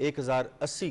1080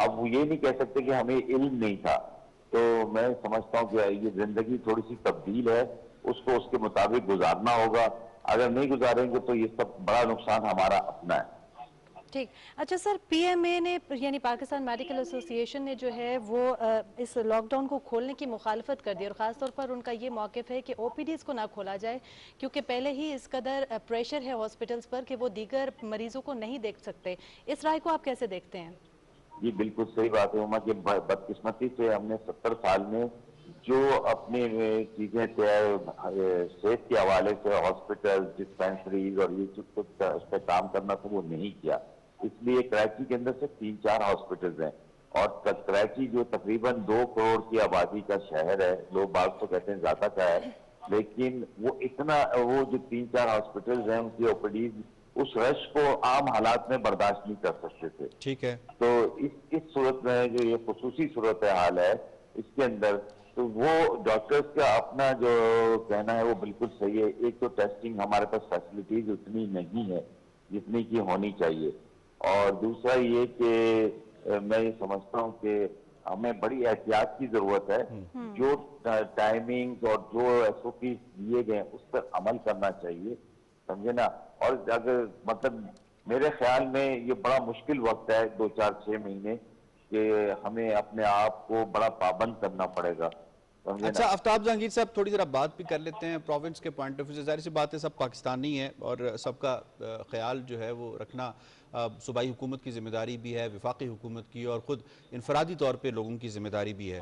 اب وہ یہ نہیں کہہ سکتے کہ ہمیں علم نہیں تھا. تو میں سمجھتا ہوں کہ یہ زندگی تھوڑی سی تبدیل ہے, اس کو اس کے مطابق گزارنا ہوگا. اگر نہیں گزاریں گے تو یہ سب بڑا نقصان ہمارا اپنا ہے. ٹھیک. اچھا سر, پی ایم اے نے یعنی پاکستان میڈیکل ایسوسی ایشن نے جو ہے وہ اس لاک ڈاؤن کو کھولنے کی مخالفت کر دی, اور خاص طور پر ان کا یہ موقف ہے کہ او پی ڈیز کو نہ کھولا جائے کیونکہ پہلے ہی اس قدر پریشر ہے ہاسپٹلز پر کہ وہ دیگر مریضوں کو نہیں دیکھ سکتے. اس رائے کو آپ کیسے دیکھتے ہیں؟ جی بالکل صحیح بات ہے عمر, کہ بدقسمتی سے ہم نے 70 سال میں جو اپنے چیزیں صحت کے حوالے سے ہاسپٹل, ڈسپینسریز اور یہ اس پہ کام کرنا تھا وہ نہیں کیا. اس لیے کراچی کے اندر سے 3-4 ہاسپٹلز ہیں, اور کراچی جو تقریباً 2 کروڑ کی آبادی کا شہر ہے, لوگ بعض تو کہتے ہیں زیادہ کا ہے, لیکن وہ اتنا, وہ جو 3-4 ہاسپٹلز ہیں ان کی اوپیڈیز اس رش کو عام حالات میں برداشت نہیں کر سکتے تھے. ٹھیک ہے. تو اس صورت میں جو یہ خصوصی صورتحال ہے اس کے اندر, تو وہ ڈاکٹرز کا اپنا جو کہنا ہے وہ بالکل صحیح ہے. ایک تو ٹیسٹنگ ہمارے پاس فیسلٹیز اتنی نہیں ہے جتنی کی ہونی چاہیے, اور دوسرا یہ کہ میں یہ سمجھتا ہوں کہ ہمیں بڑی احتیاط کی ضرورت ہے. جو ٹائمنگ اور جو ایس او پیز دیے گئے اس پر عمل کرنا چاہیے, سمجھے نا. اور اگر مطلب میرے خیال میں یہ بڑا مشکل وقت ہے 2-4-6 مہینے, کہ ہمیں اپنے آپ کو بڑا پابند کرنا پڑے گا. اچھا آفتاب جہانگیر صاحب, تھوڑی ذرا بات بھی کر لیتے ہیں پروونس کے پوائنٹ آف ویو سے. ظاہر سی بات ہے سب پاکستانی ہیں اور سب کا خیال جو ہے وہ رکھنا صوبائی حکومت کی ذمہ داری بھی ہے, وفاقی حکومت کی, اور خود انفرادی طور پہ لوگوں کی ذمہ داری بھی ہے.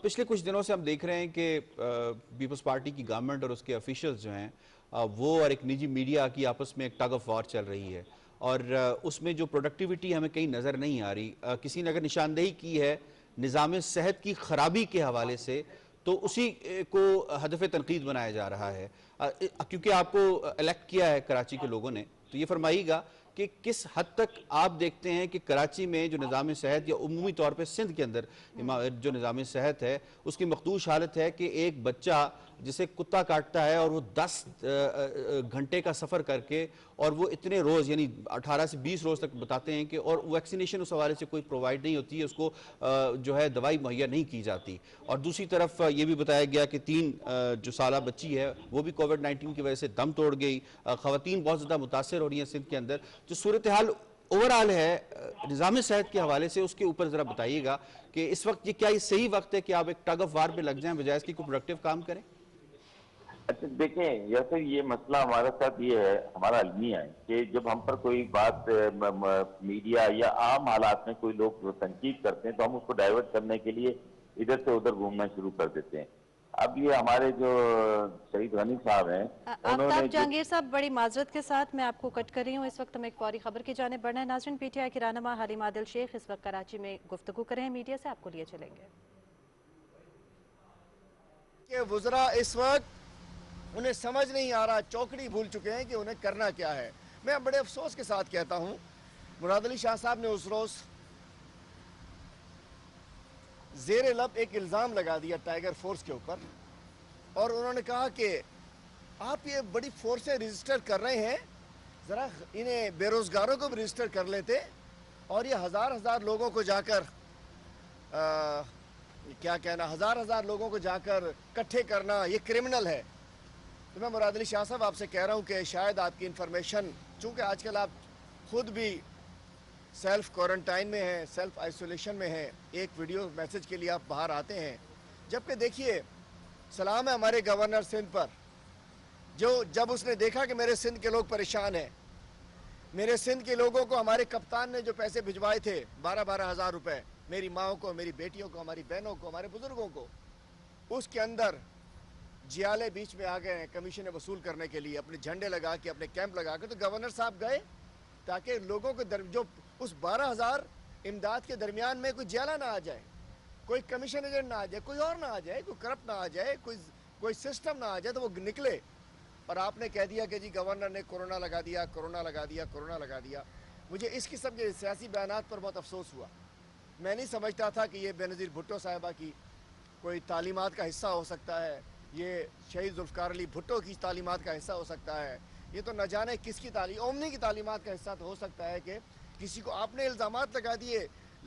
پچھلے کچھ دنوں سے ہم دیکھ رہے ہیں کہ پیپلز پارٹی کی گورنمنٹ اور اس کے افیشلز جو ہیں وہ اور ایک نجی میڈیا کی آپس میں ایک ٹگ آف وار چل رہی ہے, اور اس میں جو پروڈکٹیوٹی ہمیں کہیں نظر نہیں آ رہی. کسی نے اگر نشاندہی کی ہے نظام صحت کی خرابی کے حوالے سے تو اسی کو ہدف تنقید بنایا جا رہا ہے. کیونکہ آپ کو الیکٹ کیا ہے کراچی کے لوگوں نے, تو یہ فرمائیے گا کہ کس حد تک آپ دیکھتے ہیں کہ کراچی میں جو نظام صحت, یا عمومی طور پہ سندھ کے اندر جو نظام صحت ہے اس کی مخدوش حالت ہے کہ ایک بچہ جسے کتا کاٹتا ہے اور وہ 10 گھنٹے کا سفر کر کے, اور وہ اتنے روز یعنی 18 سے 20 روز تک بتاتے ہیں کہ, اور ویکسینیشن اس حوالے سے کوئی پرووائڈ نہیں ہوتی ہے, اس کو جو ہے دوائی مہیا نہیں کی جاتی. اور دوسری طرف یہ بھی بتایا گیا کہ 3 جو سالہ بچی ہے وہ بھی کووڈ-19 کی وجہ سے دم توڑ گئی. خواتین بہت زیادہ متاثر ہو رہی ہیں سندھ کے اندر. جو صورتحال اوورآل ہے نظام صحت کے حوالے سے, اس کے اوپر ذرا بتائیے گا کہ اس وقت یہ کیا یہ صحیح وقت ہے کہ آپ ایک ٹگ آف وار پہ لگ جائیں بجائے اس کی کوئی پروڈکٹیو کام کریں؟ اچھا دیکھیں, جیسے یہ مسئلہ ہمارے ساتھ یہ ہے, ہمارا المیہ ہے کہ جب ہم پر کوئی بات میڈیا یا عام حالات میں کوئی لوگ تنقید کرتے ہیں تو ہم اس کو ڈائیورٹ کرنے کے لیے ادھر سے ادھر گھومنا شروع کر دیتے ہیں. اب یہ ہمارے جو سعید غنی صاحب ہیں آفتاب جہانگیر صاحب, بڑی معذرت کے ساتھ میں آپ کو کٹ کر رہی ہوں, اس وقت ہم ایک فوری خبر کی جانب بڑھنا ہے. ناظرین, پی ٹی آئی کی رہنما حلیم عادل شیخ اس وقت کراچی میں گفتگو کریں ہیں میڈیا سے, آپ کو لیے چلیں گے. کہ وزراء اس وقت انہیں سمجھ نہیں آ رہا, چوکڑی بھول چکے ہیں کہ انہیں کرنا کیا ہے. میں بڑے افسوس کے ساتھ کہتا ہوں, مراد علی شاہ صاحب نے اس روز زیر لب ایک الزام لگا دیا ٹائیگر فورس کے اوپر, اور انہوں نے کہا کہ آپ یہ بڑی فورسیں رجسٹر کر رہے ہیں, ذرا انہیں بے روزگاروں کو بھی رجسٹر کر لیتے, اور یہ ہزار لوگوں کو جا کر کیا کہنا, ہزار لوگوں کو جا کر کٹھے کرنا یہ کرمنل ہے. تو میں مراد علی شاہ صاحب آپ سے کہہ رہا ہوں کہ شاید آپ کی انفارمیشن, چونکہ آج کل آپ خود بھی سیلف کوارنٹائن میں ہیں, سیلف آئسولیشن میں ہیں, ایک ویڈیو میسج کے لیے آپ باہر آتے ہیں, جبکہ دیکھیے سلام ہے ہمارے گورنر سندھ پر, جو جب اس نے دیکھا کہ میرے سندھ کے لوگ پریشان ہیں, میرے سندھ کے لوگوں کو ہمارے کپتان نے جو پیسے بھجوائے تھے 12 ہزار روپے, میری ماؤں کو, میری بیٹیوں کو, ہماری بہنوں کو, ہمارے بزرگوں کو, اس کے اندر جیالے بیچ میں آ گئے ہیں کمیشنیں وصول کرنے کے لیے, اپنے جھنڈے لگا کے, اپنے کیمپ لگا کے. تو گورنر صاحب گئے تاکہ لوگوں کو جو اس 12,000 امداد کے درمیان میں کوئی جیالہ نہ آ جائے, کوئی کمیشن ایجنٹ نہ آ جائے, کوئی اور نہ آ جائے, کوئی کرپٹ نہ آ جائے, کوئی سسٹم نہ آ جائے, تو وہ نکلے. اور آپ نے کہہ دیا کہ جی گورنر نے کورونا لگا دیا. مجھے اس قسم کے سیاسی بیانات پر بہت افسوس ہوا. میں نہیں سمجھتا تھا کہ یہ بے نظیر بھٹو صاحبہ کی کوئی تعلیمات کا حصہ ہو سکتا ہے, یہ شہید ذوالفقار علی بھٹو کی تعلیمات کا حصہ ہو سکتا ہے, یہ تو نہ جانے کس کی تعلیم, اومنی کی تعلیمات کا حصہ تو ہو سکتا ہے کہ کسی کو آپ نے الزامات لگا دیے.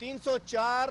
304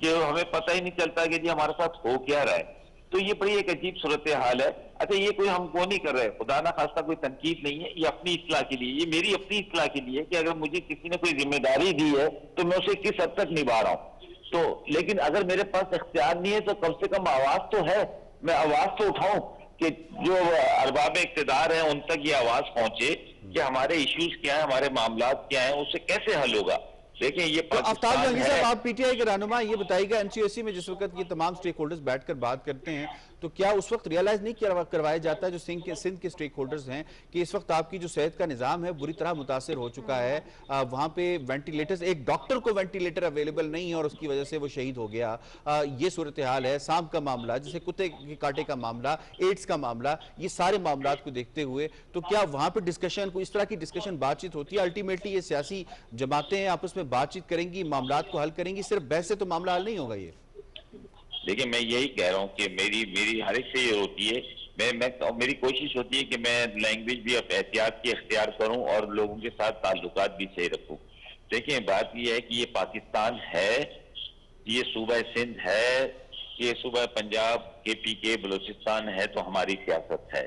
کہ ہمیں پتہ ہی نہیں چلتا کہ جی ہمارے ساتھ ہو کیا رہا ہے. تو یہ بڑی ایک عجیب صورتحال ہے. اچھا یہ کوئی ہم وہ نہیں کر رہے, خدا نہ خواستہ کوئی تنقید نہیں ہے, یہ اپنی اصلاح کے لیے, یہ میری اپنی اصلاح کے لیے کہ اگر مجھے کسی نے کوئی ذمہ داری دی ہے تو میں اسے کس حد تک نبھا رہا ہوں. تو لیکن اگر میرے پاس اختیار نہیں ہے تو کم سے کم آواز تو ہے, میں آواز تو اٹھاؤں کہ جو ارباب اقتدار ہیں ان تک یہ آواز پہنچے کہ ہمارے ایشوز کیا ہیں, ہمارے معاملات کیا ہیں, اس سے کیسے حل ہوگا. دیکھیں یہ آفتاب پاکستان جہانگیر ہے. صاحب, آپ پی ٹی آئی کے رہنما, یہ بتائیے گا این سی او سی میں جس وقت یہ تمام سٹیک ہولڈرز بیٹھ کر بات کرتے ہیں تو کیا اس وقت ریئلائز نہیں کروایا جاتا ہے جو سندھ کے سٹیک ہولڈرز ہیں کہ اس وقت آپ کی جو صحت کا نظام ہے بری طرح متاثر ہو چکا ہے, وہاں پہ وینٹیلیٹرز, ایک ڈاکٹر کو وینٹیلیٹر اویلیبل نہیں ہے اور اس کی وجہ سے وہ شہید ہو گیا, یہ صورتحال ہے. سانپ کا معاملہ, جیسے کتے کے کاٹے کا معاملہ, ایڈز کا معاملہ, یہ سارے معاملات کو دیکھتے ہوئے تو کیا وہاں پہ ڈسکشن, کوئی اس طرح کی ڈسکشن, بات چیت ہوتی ہے؟ الٹیمیٹلی یہ سیاسی جماعتیں ہیں, آپس میں بات چیت کریں گی, معاملات کو حل کریں گی, صرف بحث سے تو معاملہ حل نہیں ہوگا. یہ دیکھیں میں یہی کہہ رہا ہوں کہ میری ہر ایک سے یہ ہوتی ہے, میری کوشش ہوتی ہے کہ میں لینگویج بھی احتیاط کی اختیار کروں اور لوگوں کے ساتھ تعلقات بھی صحیح رکھوں. دیکھیں بات یہ ہے کہ یہ پاکستان ہے, یہ صوبہ سندھ ہے, یہ صوبہ پنجاب, کے پی کے, بلوچستان ہے, تو ہماری سیاست ہے.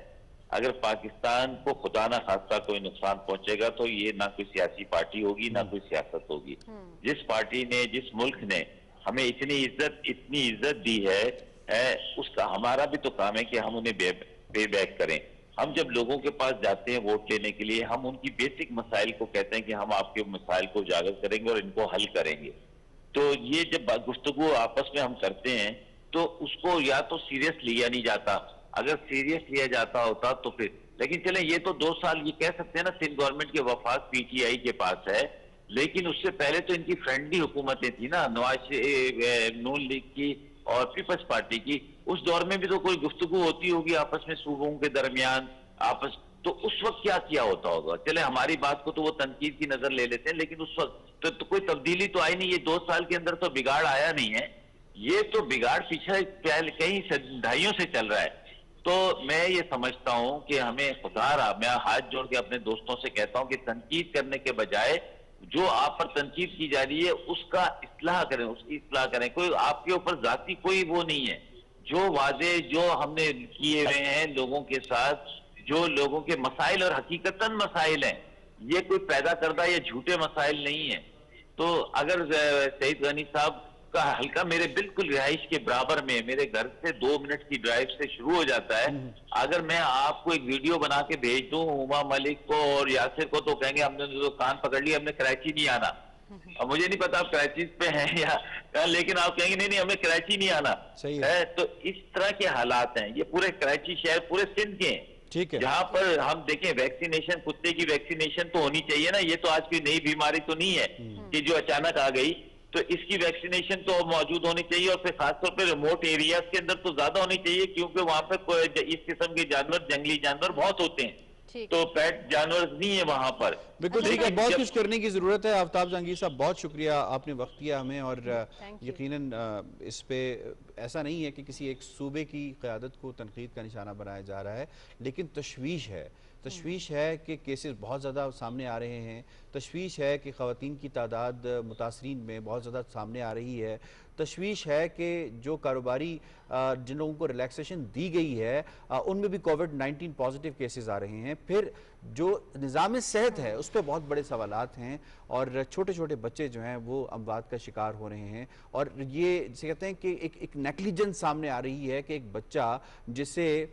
اگر پاکستان کو خدا نہ خواستہ کوئی نقصان پہنچے گا تو یہ نہ کوئی سیاسی پارٹی ہوگی نہ کوئی سیاست ہوگی. جس پارٹی نے, جس ملک نے ہمیں اتنی عزت دی ہے, اس کا ہمارا بھی تو کام ہے کہ ہم انہیں پے بیک کریں. ہم جب لوگوں کے پاس جاتے ہیں ووٹ لینے کے لیے, ہم ان کی بیسک مسائل کو کہتے ہیں کہ ہم آپ کے مسائل کو اجاگر کریں گے اور ان کو حل کریں گے. تو یہ جب گفتگو آپس میں ہم کرتے ہیں تو اس کو یا تو سیریس لیا نہیں جاتا, اگر سیریس لیا جاتا ہوتا تو پھر, لیکن چلیں یہ تو 2 سال یہ کہہ سکتے ہیں نا سندھ گورنمنٹ کے وفاق پی ٹی آئی کے پاس ہے, لیکن اس سے پہلے تو ان کی فرینڈلی حکومتیں تھیں نا, نون لیگ کی اور پیپلز پارٹی کی. اس دور میں بھی تو کوئی گفتگو ہوتی ہوگی آپس میں صوبوں کے درمیان آپس, تو اس وقت کیا کیا ہوتا ہوگا. چلے ہماری بات کو تو وہ تنقید کی نظر لے لیتے ہیں, لیکن اس وقت تو کوئی تبدیلی تو آئی نہیں. یہ 2 سال کے اندر تو بگاڑ آیا نہیں ہے, یہ تو بگاڑ پیچھے کئی دہائیوں سے چل رہا ہے. تو میں یہ سمجھتا ہوں کہ ہمیں خدا رہا, میں ہاتھ جوڑ کے اپنے دوستوں سے کہتا ہوں کہ تنقید کرنے کے بجائے جو آپ پر تنقید کی جا رہی ہے اس کا اصلاح کریں, اس کی اصلاح کریں. کوئی آپ کے اوپر ذاتی کوئی وہ نہیں ہے. جو وعدے جو ہم نے کیے ہوئے ہیں لوگوں کے ساتھ, جو لوگوں کے مسائل اور حقیقتاً مسائل ہیں, یہ کوئی پیدا کردہ یا جھوٹے مسائل نہیں ہیں. تو اگر سعید غنی صاحب کا حلقہ میرے بالکل رہائش کے برابر میں, میرے گھر سے 2 منٹ کی ڈرائیو سے شروع ہو جاتا ہے, اگر میں آپ کو ایک ویڈیو بنا کے بھیج دوں ہما ملک کو اور یاسر کو تو کہیں گے ہم نے تو کان پکڑ لیا, ہم نے کراچی نہیں آنا. اب مجھے نہیں پتا آپ کراچی پہ ہیں یا, لیکن آپ کہیں گے نہیں ہمیں کراچی نہیں آنا ہے. تو اس طرح کے حالات ہیں, یہ پورے کراچی شہر پورے سندھ کے ہیں, جہاں پر ہم دیکھیں ویکسینیشن, کتے کی ویکسینیشن تو ہونی چاہیے نا. یہ تو آج کوئی نئی بیماری تو نہیں ہے کہ جو اچانک آ گئی, تو اس کی ویکسینیشن تو موجود ہونی چاہیے, اور پھر خاص طور پہ ریموٹ ایریاز کے اندر تو زیادہ ہونی چاہیے, کیونکہ وہاں پہ اس قسم کے جانور, جنگلی جانور بہت ہوتے ہیں, تو پیٹ جانور نہیں ہے وہاں پر. بالکل ٹھیک ہے, بہت کچھ کرنے کی ضرورت ہے. آفتاب جہانگیر صاحب بہت شکریہ, آپ نے وقت دیا ہمیں, اور یقیناً اس پہ ایسا نہیں ہے کہ کسی ایک صوبے کی قیادت کو تنقید کا نشانہ بنایا جا رہا ہے, لیکن تشویش ہے کہ کیسز بہت زیادہ سامنے آ رہے ہیں, تشویش ہے کہ خواتین کی تعداد متاثرین میں بہت زیادہ سامنے آ رہی ہے, تشویش ہے کہ جو کاروباری جن لوگوں کو ریلیکسیشن دی گئی ہے ان میں بھی کووڈ-19 پازیٹیو کیسز آ رہے ہیں, پھر جو نظام صحت ہے اس پہ بہت بڑے سوالات ہیں, اور چھوٹے چھوٹے بچے جو ہیں وہ اموات کا شکار ہو رہے ہیں. اور یہ جسے کہتے ہیں کہ ایک نیگلیجنس سامنے آ رہی ہے کہ ایک بچہ جسے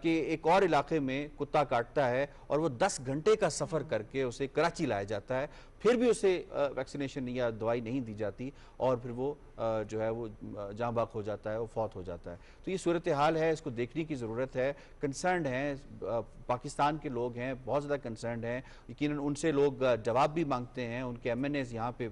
کہ ایک اور علاقے میں کتا کاٹتا ہے اور وہ 10 گھنٹے کا سفر کر کے اسے کراچی لایا جاتا ہے, پھر بھی اسے ویکسینیشن یا دوائی نہیں دی جاتی, اور پھر وہ جو ہے وہ جاں باق ہو جاتا ہے, وہ فوت ہو جاتا ہے. تو یہ صورتحال ہے, اس کو دیکھنے کی ضرورت ہے. کنسرنڈ ہیں, پاکستان کے لوگ ہیں, بہت زیادہ کنسرنڈ ہیں, یقیناً ان سے لوگ جواب بھی مانگتے ہیں, ان کے ایم این ایز یہاں پہ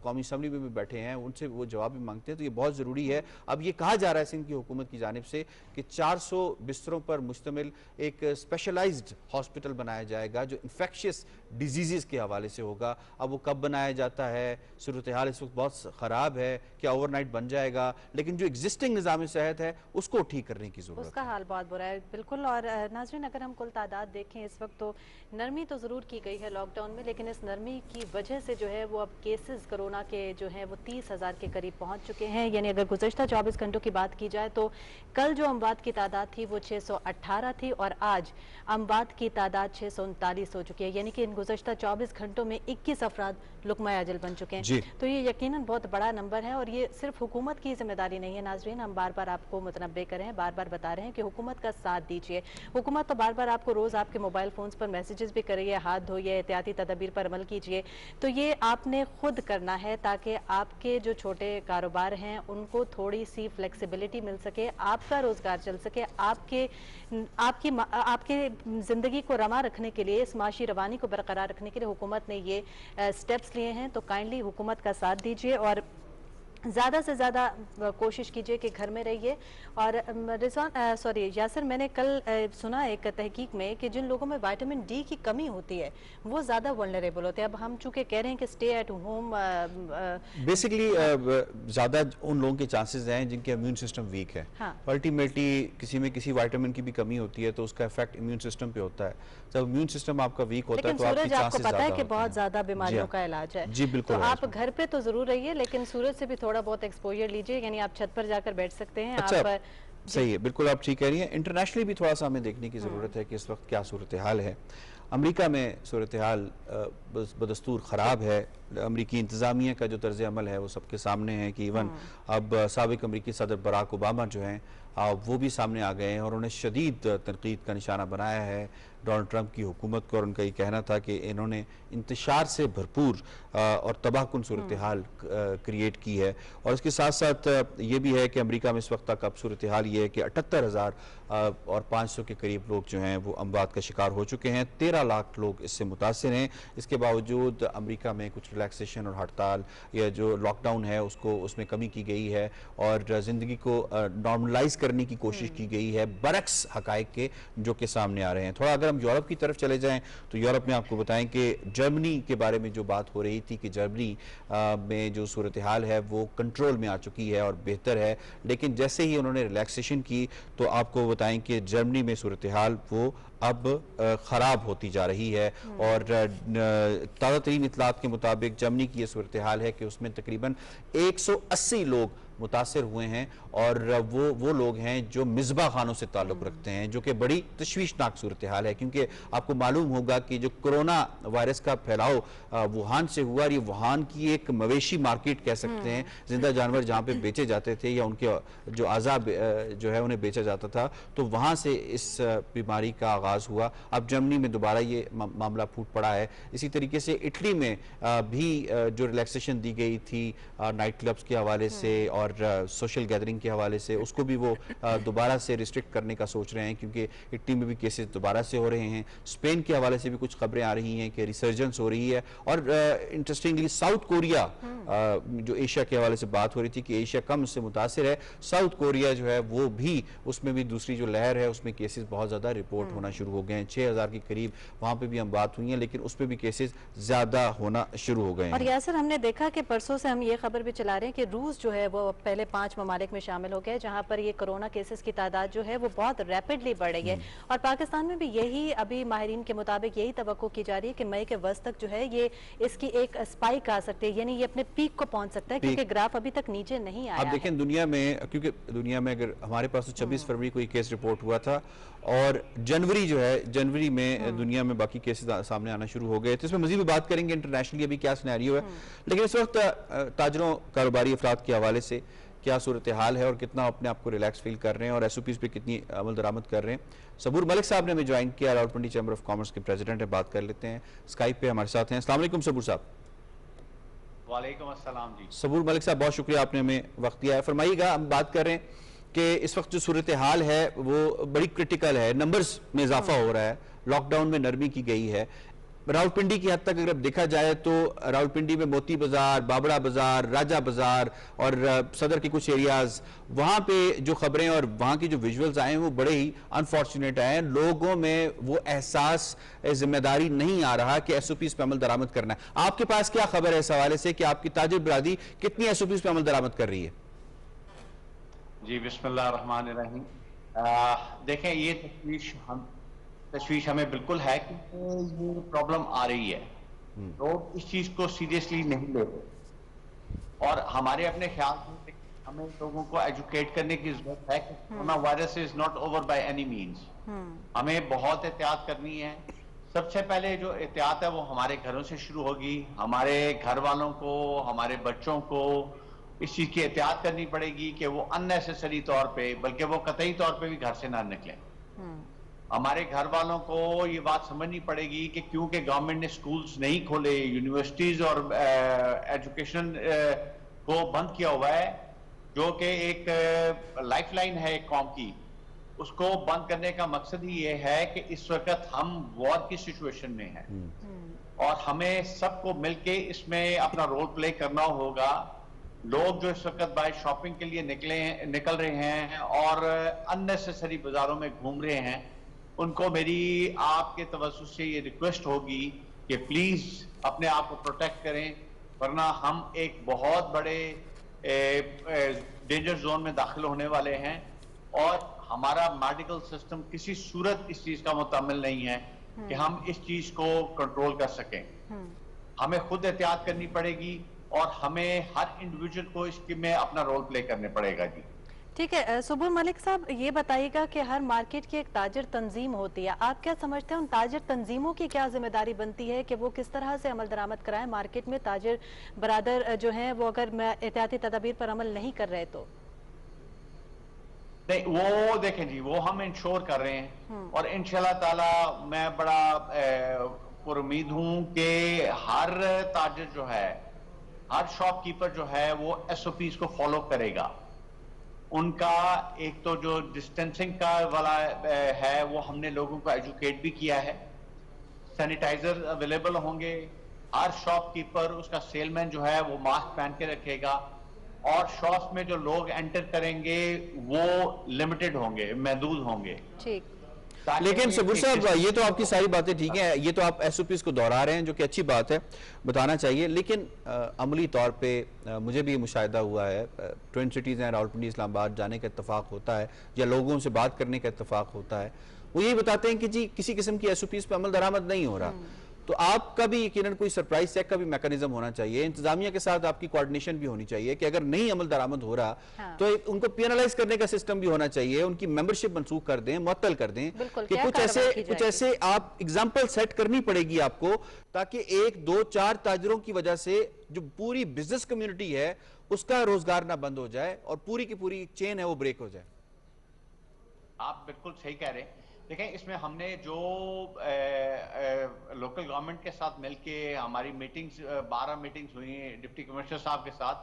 قومی اسمبلی میں بھی بیٹھے ہیں, ان سے وہ جواب بھی مانگتے ہیں. تو یہ بہت ضروری ہے. اب یہ کہا جا رہا ہے سندھ کی حکومت کی جانب سے کہ 400 بستروں پر مشتمل ایک اسپیشلائزڈ ہاسپٹل بنایا جائے گا جو انفیکشس ڈیزیزز کے حوالے سے ہوگا, اب وہ کب بنایا جاتا ہے، صورتحال اس وقت بہت خراب ہے، کیا اوور نائٹ بن جائے گا، لیکن جو ایگزسٹنگ نظام صحت ہے اس کو ٹھیک کرنے کی ضرورت ہے۔ اس کا حال بہت برا ہے بالکل۔ اور ناظرین اگر ہم کل تعداد دیکھیں اس وقت تو نرمی تو ضرور کی گئی ہے لاک ڈاؤن میں، لیکن اس نرمی کی وجہ سے جو ہے وہ اب کیسز کرونا کے جو ہیں وہ 30,000 کے قریب پہنچ چکے ہیں۔ یعنی اگر گزشتہ 24 گھنٹوں کی بات کی جائے تو کل جو اموات کی تعداد تھی وہ 618 تھی اور آج اموات کی تعداد 639 ہو چکی ہے، یعنی کہ ان گزشتہ 24 گھنٹوں میں 21 افراد لقمہ اجل بن چکے ہیں۔ تو یہ یقیناً بہت بڑا نمبر ہے اور یہ صرف حکومت کی ذمہ داری نہیں ہے ناظرین، ہم بار بار آپ کو متنبہ کریں ہیں، بار بار بتا رہے ہیں کہ حکومت کا ساتھ دیجئے۔ حکومت تو بار بار آپ کو روز آپ کے موبائل فونز پر میسیجز بھی کریے، ہاتھ دھوئیے، احتیاطی تدابیر پر عمل کیجئے، تو یہ آپ نے خود کرنا ہے تاکہ آپ کے جو چھوٹے کاروبار ہیں ان کو تھوڑی سی فلیکسیبلٹی مل سکے، آپ کا روزگار چل سکے، آپ کی زندگی کو رواں رکھنے کے لیے، اس معاشی روانی کو برقرار رکھنے کے لیے حکومت نے یہ سٹیپس لیے ہیں۔ تو کائنڈلی حکومت کا ساتھ دیجئے اور زیادہ سے زیادہ کوشش کیجئے کہ گھر میں رہیے۔ اور یاسر، میں نے کل سنا ایک تحقیق میں کہ جن لوگوں میں وائٹامن ڈی کی کمی ہوتی ہے وہ زیادہ ولنریبل ہوتے ہیں۔ اب ہم چونکہ کہہ رہے ہیں کہ اسٹے ایٹ ہوم، بیسیکلی زیادہ ان لوگوں کے چانسز ہیں جن کے امیون سسٹم ویک ہے۔ الٹیمیٹلی کسی میں کسی وائٹامن کی بھی کمی ہوتی ہے تو اس کا ایفیکٹ امیون سسٹم پہ ہوتا ہے۔ جب امیون سسٹم آپ کا ویک ہوتا ہے تو آپ کی سورج آپ کو چانسز پتا ہے زیادہ کہ ہوتے بہت ہیں۔ زیادہ بیماریوں کا علاج ہے، جی بالکل، تو آپ گھر پہ تو ضرور رہیے لیکن سورج سے بھی تھوڑا بہت ایکسپوجر لیجئے، یعنی آپ چھت پر جا کر بیٹھ سکتے ہیں۔ اچھا صحیح ہے، بالکل آپ ٹھیک کہہ رہی ہیں۔ انٹرنیشنلی بھی تھوڑا سا ہمیں دیکھنے کی ضرورت ہے کہ اس وقت کیا صورتحال ہے۔ امریکہ میں صورتحال بدستور خراب ہے۔ امریکی انتظامیہ کا جو طرز عمل ہے وہ سب کے سامنے ہے کہ ایون اب سابق امریکی صدر براک اوباما جو ہیں وہ بھی سامنے آ گئے ہیں اور انہوں نے شدید تنقید کا نشانہ بنایا ہے ڈونلڈ ٹرمپ کی حکومت کو، اور ان کا یہ کہنا تھا کہ انہوں نے انتشار سے بھرپور اور تباہ کن صورتحال کریٹ کی ہے۔ اور اس کے ساتھ ساتھ یہ بھی ہے کہ امریکہ میں اس وقت تک اب صورتحال یہ ہے کہ 78,000 اور 500 کے قریب لوگ جو ہیں وہ اموات کا شکار ہو چکے ہیں، 13 لاکھ لوگ اس سے متاثر ہیں۔ اس کے باوجود امریکہ میں کچھ ریلیکسیشن اور ہڑتال یا جو لاک ڈاؤن ہے اس میں کمی کی گئی ہے اور زندگی کو نارملائز کرنے کی کوشش کی گئی ہے، برعکس حقائق کے جو کہ سامنے آ رہے ہیں۔ تھوڑا اگر ہم یورپ کی طرف چلے جائیں تو یورپ میں آپ کو بتائیں کہ جرمنی کے بارے میں جو بات ہو رہی تھی کہ جرمنی میں جو صورتحال ہے وہ کنٹرول میں آ چکی ہے اور بہتر ہے، لیکن جیسے ہی انہوں نے ریلیکسیشن کی تو آپ کو بتائیں کہ جرمنی میں صورتحال وہ اب خراب ہوتی جا رہی ہے۔ اور تازہ ترین اطلاعات کے مطابق جرمنی کی یہ صورتحال ہے کہ اس میں تقریباً 180 لوگ متاثر ہوئے ہیں اور وہ لوگ ہیں جو مذبح خانوں سے تعلق رکھتے ہیں، جو کہ بڑی تشویشناک صورتحال ہے کیونکہ آپ کو معلوم ہوگا کہ جو کرونا وائرس کا پھیلاؤ ووہان سے ہوا، اور یہ ووہان کی ایک مویشی مارکیٹ کہہ سکتے ہیں، زندہ جانور جہاں پہ بیچے جاتے تھے یا ان کے جو اعضاء جو ہے انہیں بیچا جاتا تھا، تو وہاں سے اس بیماری کا آغاز ہوا۔ اب جرمنی میں دوبارہ یہ معاملہ پھوٹ پڑا ہے۔ اسی طریقے سے اٹلی میں بھی جو ریلیکسیشن دی گئی تھی نائٹ کلبز کے حوالے سے اور سوشل گیدرنگ کے حوالے سے، اس کو بھی وہ دوبارہ سے ریسٹرکٹ کرنے کا سوچ رہے ہیں کیونکہ اٹلی میں بھی کیسز دوبارہ سے ہو رہے ہیں۔ اسپین کے حوالے سے بھی کچھ خبریں آ رہی ہیں کہ ریسرجنس ہو رہی ہے۔ اور انٹرسٹنگلی ساؤتھ کوریا، جو ایشیا کے حوالے سے بات ہو رہی تھی کہ ایشیا کم اس سے متاثر ہے، ساؤتھ کوریا جو ہے وہ بھی اس میں بھی دوسری جو لہر ہے اس میں کیسز بہت زیادہ رپورٹ ہونا شروع ہو گئے ہیں۔ 6,000 کے قریب وہاں پہ بھی ہم بات ہوئی ہیں، لیکن اس پہ بھی کیسز زیادہ ہونا شروع ہو گئے ہیں۔ اور یاسر ہم نے دیکھا کہ پرسوں سے ہم یہ خبر بھی چلا رہے ہیں کہ روس جو ہے وہ پہلے 5 ممالک میں شامل ہو گئے جہاں پر یہ کرونا کیسز کی تعداد جو ہے وہ بہت ریپڈلی بڑھ رہی ہے، اور پاکستان میں بھی یہی ابھی ماہرین کے مطابق یہی توقع کی جا رہی ہے کہ مئی کے وسط تک جو ہے یہ اس کی ایک اسپائک آ سکتی ہے، یعنی یہ اپنے پیک کو پہنچ سکتا ہے کیونکہ گراف ابھی تک نیچے نہیں آیا ہے۔ اب دیکھیں دنیا میں، کیونکہ دنیا میں اگر ہمارے پاس 26 فروری کو یہ کیس رپورٹ ہوا تھا اور جنوری میں دنیا میں باقی کیسز سامنے آنا شروع ہو گئے تھے۔ اس میں مزید بات کریں گے انٹرنیشنلی ابھی کیا سینیریو ہے، لیکن اس وقت تاجروں کاروباری افراد کے حوالے سے کیا صورتحال ہے اور کتنا اپنے آپ کو ریلیکس فیل کر رہے ہیں اور ایس او پیز پہ کتنی عمل درآمد کر رہے ہیں۔ صبور ملک صاحب نے ہمیں جوائن کیا، راولپنڈی چیمبر آف کامرس کے پریزیڈنٹ ہیں، بات کر لیتے ہیں، اسکائپ پہ ہمارے ساتھ ہیں۔ السلام علیکم صبور صاحب۔ وعلیکم السلام جی۔ صبور ملک صاحب بہت شکریہ آپ نے ہمیں وقت دیا ہے۔ فرمائیے گا، ہم بات کر رہے ہیں کہ اس وقت جو صورتحال ہے وہ بڑی کرٹیکل ہے، نمبرز میں اضافہ ہو رہا ہے، لاک ڈاؤن میں نرمی کی گئی ہے، راولپنڈی کی حد تک اگر دیکھا جائے تو راولپنڈی میں موتی بازار، بابڑا بازار، راجہ بازار اور صدر کے کچھ ایریاز، وہاں پہ جو خبریں اور وہاں کی جو ویژولز آئے ہیں وہ بڑے ہی انفارچونیٹ آئے ہیں. لوگوں میں وہ احساس ذمہ داری نہیں آ رہا کہ ایس او پیز پہ عمل درآمد کرنا ہے. آپ کے پاس کیا خبر ہے اس حوالے سے کہ آپ کی تاجر برادری کتنی ایس او پیز پہ عمل درآمد کر رہی ہے؟ جی بسم اللہ الرحمن الرحیم. دیکھیں یہ تشویش ہمیں بالکل ہے کہ یہ پرابلم آ رہی ہے. لوگ اس چیز کو سیریسلی نہیں لیتے اور ہمارے اپنے خیال سے ہمیں لوگوں کو ایجوکیٹ کرنے کی ضرورت ہے کہ corona virus is not over by any means. ہمیں بہت احتیاط کرنی ہے. سب سے پہلے جو احتیاط ہے وہ ہمارے گھروں سے شروع ہوگی. ہمارے گھر والوں کو، ہمارے بچوں کو اس چیز کی احتیاط کرنی پڑے گی کہ وہ ان نیسیسری طور پہ بلکہ وہ قطعی طور پہ بھی گھر سے نہ نکلیں. ہمارے گھر والوں کو یہ بات سمجھنی پڑے گی کہ کیونکہ گورنمنٹ نے سکولز نہیں کھولے، یونیورسٹیز اور ایجوکیشن کو بند کیا ہوا ہے، جو کہ ایک لائف لائن ہے ایک قوم کی، اس کو بند کرنے کا مقصد ہی یہ ہے کہ اس وقت ہم وار کی سچویشن میں ہیں اور ہمیں سب کو مل کے اس میں اپنا رول پلے کرنا ہوگا. لوگ جو اس وقت باہر شاپنگ کے لیے نکل رہے ہیں اور ان نیسیسری بازاروں میں گھوم رہے ہیں، ان کو میری آپ کے توسط سے یہ ریکویسٹ ہوگی کہ پلیز اپنے آپ کو پروٹیکٹ کریں، ورنہ ہم ایک بہت بڑے ڈینجر زون میں داخل ہونے والے ہیں اور ہمارا میڈیکل سسٹم کسی صورت اس چیز کا متحمل نہیں ہے کہ ہم اس چیز کو کنٹرول کر سکیں. ہمیں خود احتیاط کرنی پڑے گی اور ہمیں ہر انڈیویجول کو اس میں اپنا رول پلے کرنے پڑے گا. جی ٹھیک ہے. سبور ملک صاحب یہ بتائیے گا کہ ہر مارکیٹ کی ایک تاجر تنظیم ہوتی ہے، آپ کیا سمجھتے ہیں ان تاجر تنظیموں کی کیا ذمہ داری بنتی ہے کہ وہ کس طرح سے عمل درآمد کرائیں مارکیٹ میں؟ تاجر برادر جو ہیں وہ اگر احتیاطی تدابیر پر عمل نہیں کر رہے تو نہیں، وہ دیکھیں جی وہ ہم انشور کر رہے ہیں اور انشاءاللہ تعالی میں بڑا پر امید ہوں کہ ہر تاجر جو ہے، ہر شاپ کیپر جو ہے وہ ایس او پیز کو فالو کرے گا. ان کا ایک تو جو ڈسٹینسنگ کا والا ہے وہ ہم نے لوگوں کو ایجوکیٹ بھی کیا ہے. سینیٹائزر اویلیبل ہوں گے. ہر شاپ کیپر، اس کا سیل مین جو ہے وہ ماسک پہن کے رکھے گا اور شاپس میں جو لوگ انٹر کریں گے وہ لمیٹڈ ہوں گے، محدود ہوں گے. ٹھیک. لیکن صبور صاحب یہ تو آپ کی ساری باتیں ٹھیک ہیں، یہ تو آپ ایس او پیز کو دہرا رہے ہیں جو کہ اچھی بات ہے، بتانا چاہیے. لیکن عملی طور پہ مجھے بھی مشاہدہ ہوا ہے، ٹوئن سٹیز ہیں، راولپنڈی، اسلام آباد جانے کا اتفاق ہوتا ہے یا لوگوں سے بات کرنے کا اتفاق ہوتا ہے، وہ یہی بتاتے ہیں کہ جی کسی قسم کی ایس او پیز پہ عمل درآمد نہیں ہو رہا. تو آپ کا بھی یقیناً کوئی سرپرائز چیک کا بھی میکانزم ہونا چاہیے، انتظامیہ کے ساتھ آپ کی کوارڈینیشن بھی ہونی چاہیے کہ اگر نہیں عمل درآمد ہو رہا تو ان کو پینلائز کرنے کا سسٹم بھی ہونا چاہیے، ان کی ممبرشپ منسوخ کر دیں، معطل کر دیں، کہ کچھ ایسے آپ اگزامپل سیٹ کرنی پڑے گی آپ کو تاکہ ایک دو چار تاجروں کی وجہ سے جو پوری بزنس کمیونٹی ہے اس کا روزگار نہ بند ہو جائے اور پوری کی پوری چین ہے وہ بریک ہو جائے. آپ بالکل صحیح کہہ رہے ہیں. دیکھیں اس میں ہم نے جو لوکل گورنمنٹ کے ساتھ مل کے ہماری میٹنگز 12 میٹنگز ہوئی ہیں ڈپٹی کمشنر صاحب کے ساتھ،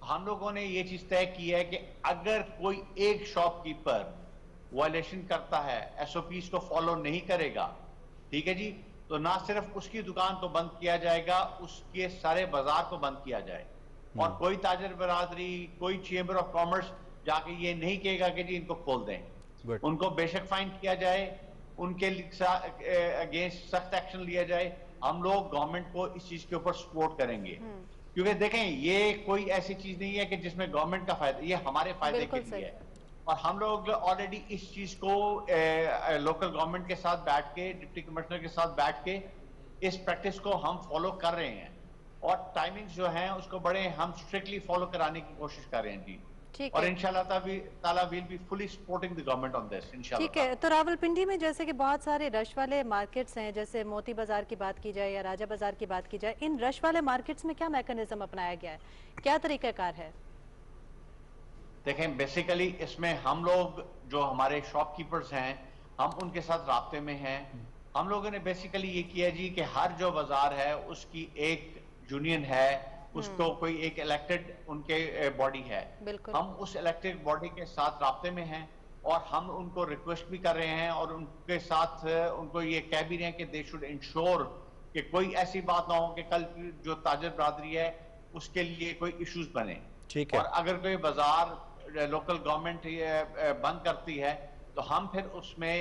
ہم لوگوں نے یہ چیز طے کی ہے کہ اگر کوئی ایک شاپ کیپر وائلیشن کرتا ہے، ایس او پیز کو فالو نہیں کرے گا، ٹھیک ہے جی، تو نہ صرف اس کی دکان کو بند کیا جائے گا، اس کے سارے بازار کو بند کیا جائے. اور کوئی تاجر برادری، کوئی چیمبر آف کامرس جا کے یہ نہیں کہے گا کہ جی ان کو کھول دیں. ان کو بے شک فائن کیا جائے، ان کے اگینسٹ سخت ایکشن لیا جائے. ہم لوگ گورنمنٹ کو اس چیز کے اوپر سپورٹ کریں گے کیونکہ دیکھیں یہ کوئی ایسی چیز نہیں ہے کہ جس میں گورنمنٹ کا فائدہ، یہ ہمارے فائدے کے لیے ہے. اور ہم لوگ آلریڈی اس چیز کو لوکل گورنمنٹ کے ساتھ بیٹھ کے، ڈپٹی کمشنر کے ساتھ بیٹھ کے اس پریکٹس کو ہم فالو کر رہے ہیں اور ٹائمنگز جو ہیں اس کو بڑے ہم اسٹرکٹلی فالو کرانے کی کوشش کر رہے ہیں. جی اور انشاءاللہ تعالیٰ we'll be fully supporting the government on this انشاءاللہ. ٹھیک ہے. تو راولپنڈی میں جیسے کہ بہت سارے رش والے مارکیٹس ہیں، جیسے موتی بازار کی بات کی جائے یا راجہ بازار کی بات کی جائے، ان رش والے مارکیٹس میں کیا میکانزم اپنایا گیا ہے، کیا طریقہ کار ہے؟ دیکھیں بیسیکلی اس میں ہم لوگ جو ہمارے شاپ کیپرز ہیں ہم ان کے ساتھ رابطے میں ہیں. ہم لوگوں نے بیسیکلی یہ کیا جی کہ ہر جو بازار ہے اس کی ایک یونین ہے، اس کو کوئی ایک الیکٹڈ ان کے باڈی ہے. ہم اس الیکٹڈ باڈی کے ساتھ رابطے میں ہیں اور ہم ان کو ریکویسٹ بھی کر رہے ہیں اور ان کے ساتھ ان کو یہ کہہ بھی رہے ہیں کہ they should ensure کہ کوئی ایسی بات نہ ہو کہ کل جو تاجر برادری ہے اس کے لیے کوئی ایشوز بنے. ٹھیک ہے. اور اگر کوئی بازار لوکل گورنمنٹ بند کرتی ہے تو ہم پھر اس میں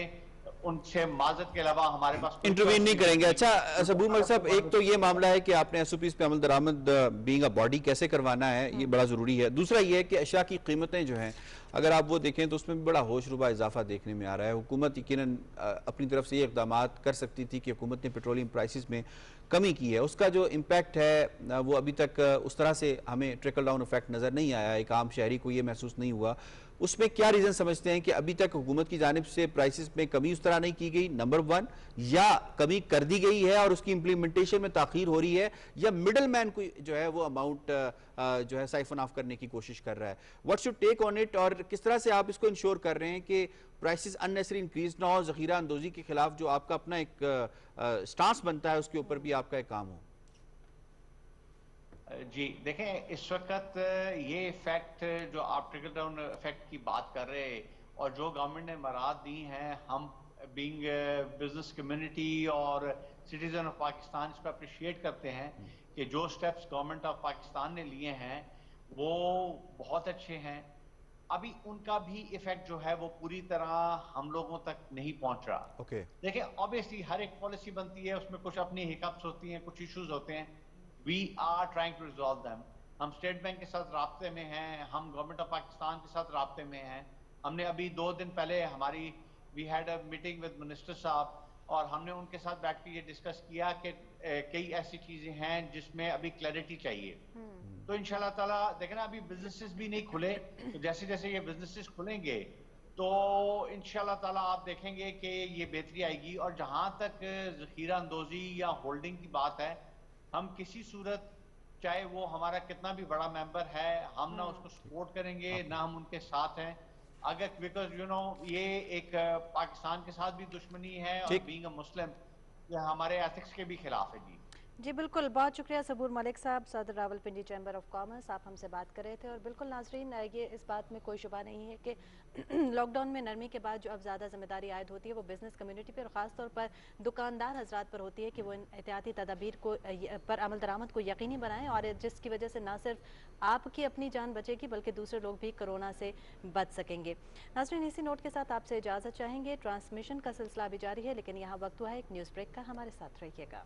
ان سے معذرت کے علاوہ ہمارے پاس انٹروین نہیں کریں گے. اچھا صبور ملک صاحب، ایک تو یہ معاملہ ہے کہ آپ نے ایس او پیز پہ عمل درآمد بینگ اے باڈی کیسے کروانا ہے، یہ بڑا ضروری ہے. دوسرا یہ ہے کہ اشیاء کی قیمتیں جو ہیں اگر آپ وہ دیکھیں تو اس میں بھی بڑا ہوش ربا اضافہ دیکھنے میں آ رہا ہے. حکومت یقیناً اپنی طرف سے یہ اقدامات کر سکتی تھی کہ حکومت نے پیٹرولیم پرائسز میں کمی کی ہے، اس کا جو امپیکٹ ہے وہ ابھی تک اس طرح سے ہمیں ٹریکل ڈاؤن افیکٹ نظر نہیں آیا، ایک عام شہری کو یہ محسوس نہیں ہوا. اس میں کیا ریزن سمجھتے ہیں کہ ابھی تک حکومت کی جانب سے پرائسز میں کمی اس طرح نہیں کی گئی، نمبر ون، یا کمی کر دی گئی ہے اور اس کی امپلیمنٹیشن میں تاخیر ہو رہی ہے، یا مڈل مین کوئی جو ہے وہ اماؤنٹ جو ہے سائفن آف کرنے کی کوشش کر رہا ہے؟ What should take on it, اور کس طرح سے آپ اس کو انشور کر رہے ہیں کہ پرائسز اننیسری انکریز نہ ہو، ذخیرہ اندوزی کے خلاف جو آپ کا اپنا ایک سٹانس بنتا ہے اس کے اوپر بھی آپ کا ایک کام ہو؟ جی دیکھیں، اس وقت یہ ایفیکٹ جو آپ ٹریکل ڈاؤن ایفیکٹ کی بات کر رہے اور جو گورنمنٹ نے مراد دی ہیں، ہم بینگ بزنس کمیونٹی اور سٹیزن آف پاکستان اس کو اپریشیٹ کرتے ہیں کہ جو سٹیپس گورنمنٹ آف پاکستان نے لیے ہیں وہ بہت اچھے ہیں. ابھی ان کا بھی ایفیکٹ جو ہے وہ پوری طرح ہم لوگوں تک نہیں پہنچ رہا. اوکے. دیکھیں obviously ہر ایک پالیسی بنتی ہے، اس میں کچھ اپنی ہکپس ہوتی ہیں، کچھ ایشوز ہوتے ہیں. We are trying to resolve them. ہم اسٹیٹ بینک کے ساتھ رابطے میں ہیں، ہم گورنمنٹ آف پاکستان کے ساتھ رابطے میں ہیں. ہم نے ابھی 2 دن پہلے ہماری we had a meeting with minister صاحب، اور ہم نے ان کے ساتھ بیٹھ کے یہ ڈسکس کیا کہ کئی ایسی چیزیں ہیں جس میں ابھی کلیئرٹی چاہیے. تو انشاءاللہ تعالیٰ دیکھیں نا، ابھی بزنسز بھی نہیں کھلے، تو جیسے جیسے یہ بزنسز کھلیں گے تو انشاءاللہ تعالیٰ آپ دیکھیں گے کہ یہ بہتری آئے گی. اور جہاں تک ذخیرہ اندوزی یا ہولڈنگ کی بات ہے، ہم کسی صورت، چاہے وہ ہمارا کتنا بھی بڑا ممبر ہے، ہم نہ اس کو سپورٹ کریں گے نہ ہم ان کے ساتھ ہیں. اگر بیکاز یہ ایک پاکستان کے ساتھ بھی دشمنی ہے اور بینگ اے مسلم یہ ہمارے ایتھکس کے بھی خلاف ہے. جی بالکل، بہت شکریہ صبور ملک صاحب، صدر راولپنڈی چیمبر آف کامرس، آپ ہم سے بات کر رہے تھے. اور بالکل ناظرین، یہ اس بات میں کوئی شبہ نہیں ہے کہ لاک ڈاؤن میں نرمی کے بعد جو اب زیادہ ذمہ داری عائد ہوتی ہے وہ بزنس کمیونٹی پر اور خاص طور پر دکاندار حضرات پر ہوتی ہے کہ وہ ان احتیاطی تدابیر کو پر عمل درآمد کو یقینی بنائیں، اور جس کی وجہ سے نہ صرف آپ کی اپنی جان بچے گی بلکہ دوسرے لوگ بھی کرونا سے بچ سکیں گے. ناظرین، اسی نوٹ کے ساتھ آپ سے اجازت چاہیں گے. ٹرانسمیشن کا سلسلہ بھی جاری ہے، لیکن یہاں وقت ہوا ہے ایک نیوز بریک کا. ہمارے ساتھ رہیے گا.